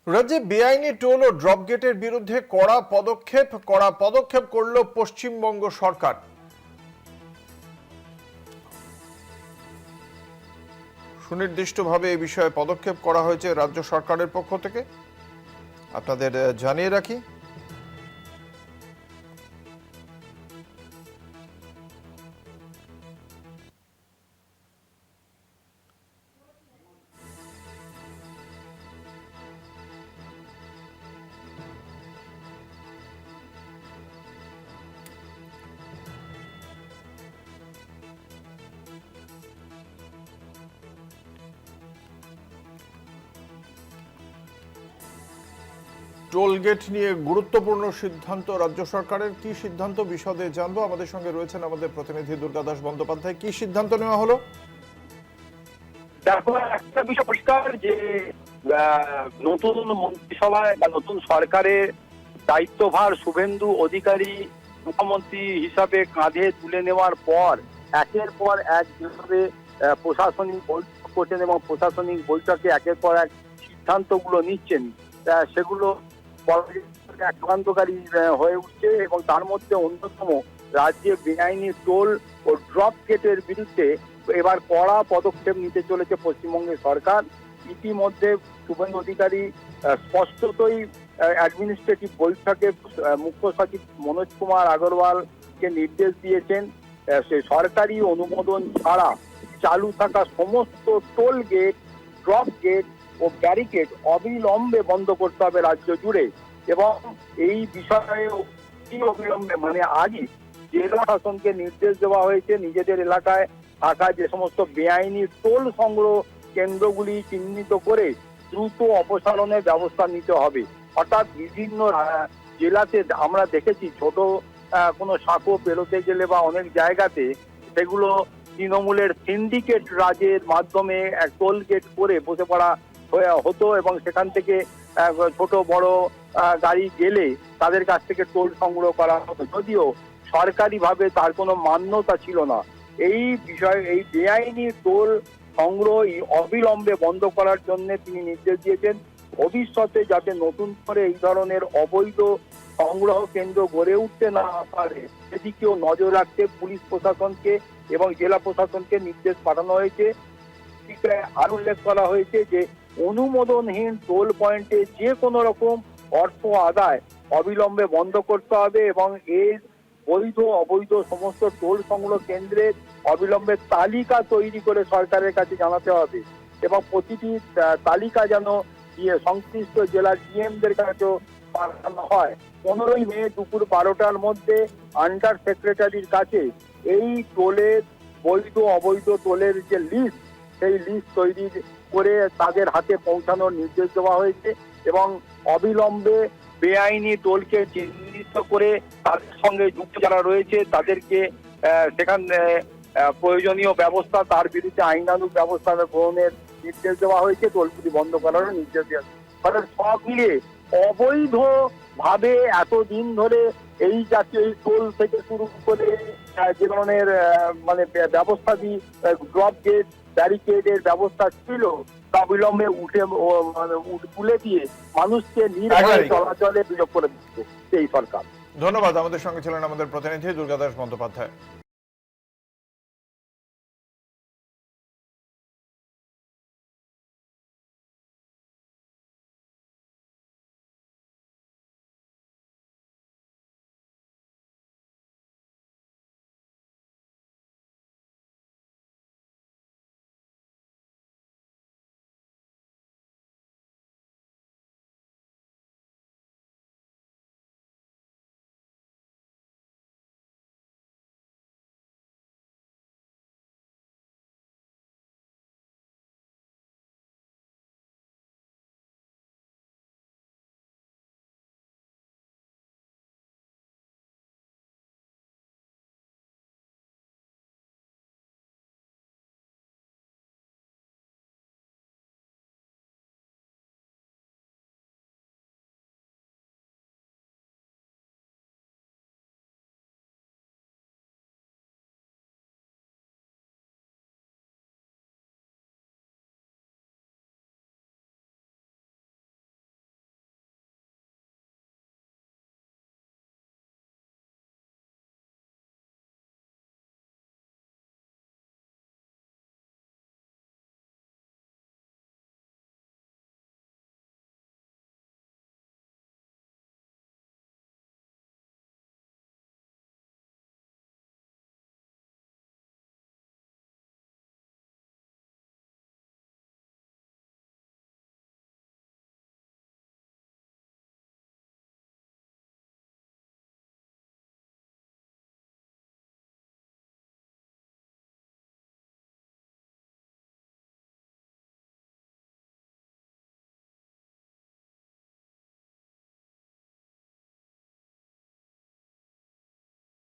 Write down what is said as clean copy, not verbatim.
রাজ্যে বেআইনি টোল ও ড্রপ গেটের বিরুদ্ধে কড়া পদক্ষেপ করল পশ্চিমবঙ্গ সরকার। সুনির্দিষ্টভাবে এই বিষয়ে পদক্ষেপ করা হয়েছে রাজ্য সরকারের পক্ষ থেকে। আপনাদের জানিয়ে রাখি, টোল গেট নিয়ে গুরুত্বপূর্ণ সিদ্ধান্ত রাজ্য সরকারের। কি সিদ্ধান্ত বিশদে জানবো। আমাদের সঙ্গে রয়েছেন আমাদের প্রতিনিধি দুর্গাদাস বন্দ্যোপাধ্যায়। কি সিদ্ধান্ত নেওয়া হলো? তারপর একটা বিষয় পরিষ্কার যে নতুন মন্ত্রিসভায় বা নতুন সরকারের দায়িত্বভার শুভেন্দু অধিকারী মুখ্যমন্ত্রী হিসাবে কাঁধে তুলে নেওয়ার পর একের পর এক যেভাবে প্রশাসনিক বৈঠক করছেন এবং প্রশাসনিক বৈঠকে একের পর এক সিদ্ধান্তগুলো নিচ্ছেন, সেগুলো আক্রান্তকারী হয়ে উঠছে। এবং তার মধ্যে অন্যতম রাজ্যে বেআইনি টোল ও ড্রপ গেটের বিরুদ্ধে এবার কড়া পদক্ষেপ নিতে চলেছে পশ্চিমবঙ্গের সরকার। ইতিমধ্যে শুভেন্দু অধিকারী স্পষ্টতই অ্যাডমিনিস্ট্রেটিভ বৈঠকে মুখ্য সচিব মনোজ কুমার আগরওয়ালকে নির্দেশ দিয়েছেন সে সরকারি অনুমোদন ছাড়া চালু থাকা সমস্ত টোল গেট, ড্রপ গেট ও ব্যারিকেড অবিলম্বে বন্ধ করতে হবে রাজ্য জুড়ে। এবং এই বিষয়ে অবিলম্বে মানে আজই জেলা শাসনকে নির্দেশ দেওয়া হয়েছে নিজেদের এলাকায় থাকা যে সমস্ত বেআইনি টোল সংগ্রহ কেন্দ্রগুলি চিহ্নিত করে দ্রুত অপসারণের ব্যবস্থা নিতে হবে। অর্থাৎ বিভিন্ন জেলাতে আমরা দেখেছি ছোট কোনো সাঁকো পেরোতে গেলে বা অনেক জায়গাতে সেগুলো তৃণমূলের সিন্ডিকেট রাজের মাধ্যমে টোল গেট করে বসে পড়া হতো এবং সেখান থেকে ছোট বড় গাড়ি গেলে তাদের কাছ থেকে টোল সংগ্রহ করা হতো, যদিও সরকারিভাবে তার কোনো মান্যতা ছিল না। এই বিষয়ে এই বেআইনি টোল সংগ্রহ অবিলম্বে বন্ধ করার জন্য তিনি নির্দেশ দিয়েছেন। ভবিষ্যতে যাতে নতুন করে এই ধরনের অবৈধ সংগ্রহ কেন্দ্র গড়ে উঠতে না পারে সেদিকেও নজর রাখতে পুলিশ প্রশাসনকে এবং জেলা প্রশাসনকে নির্দেশ পাঠানো হয়েছে। আর উল্লেখ করা হয়েছে যে অনুমোদনহীন টোল পয়েন্টে যে কোনো রকম অর্থ আদায় অবিলম্বে বন্ধ করতে হবে এবং এর বৈধ অবৈধ সমস্ত টোল সংগ্রহ কেন্দ্রের অবিলম্বে তালিকা তৈরি করে সরকারের কাছে জানাতে হবে এবং প্রতিটি তালিকা যেন সংশ্লিষ্ট জেলার ডিএমদের কাছেও পাঠানো হয়। 15ই মে দুপুর 12টার মধ্যে আন্ডার সেক্রেটারির কাছে এই টোলের বৈধ অবৈধ টোলের যে লিস্ট সেই লিস্ট তৈরি করে তাদের হাতে পৌঁছানোর নির্দেশ দেওয়া হয়েছে এবং অবিলম্বে বেআইনি টোলকে চিহ্নিত করে তাদের সঙ্গে যুক্ত যারা রয়েছে তাদেরকে সেখানে প্রয়োজনীয় ব্যবস্থা তার বিরুদ্ধে আইনানুগ ব্যবস্থা গ্রহণের নির্দেশ দেওয়া হয়েছে, টোলগুলি বন্ধ করারও নির্দেশ দেওয়া হয়েছে। ফলে সব মিলিয়ে অবৈধ ভাবে এতদিন ধরে এই জাতীয় এই টোল থেকে শুরু করে যে ধরনের মানে ব্যবস্থা ড্রপ গেট ব্যারিকেডের ব্যবস্থা ছিল তা বিলম্বে তুলে দিয়ে মানুষকে নির্ভয়ে চলাচলে সুযোগ করে দিচ্ছে এই সরকার। ধন্যবাদ। আমাদের সঙ্গে ছিলেন আমাদের প্রতিনিধি দুর্গাদাস বন্দ্যোপাধ্যায়।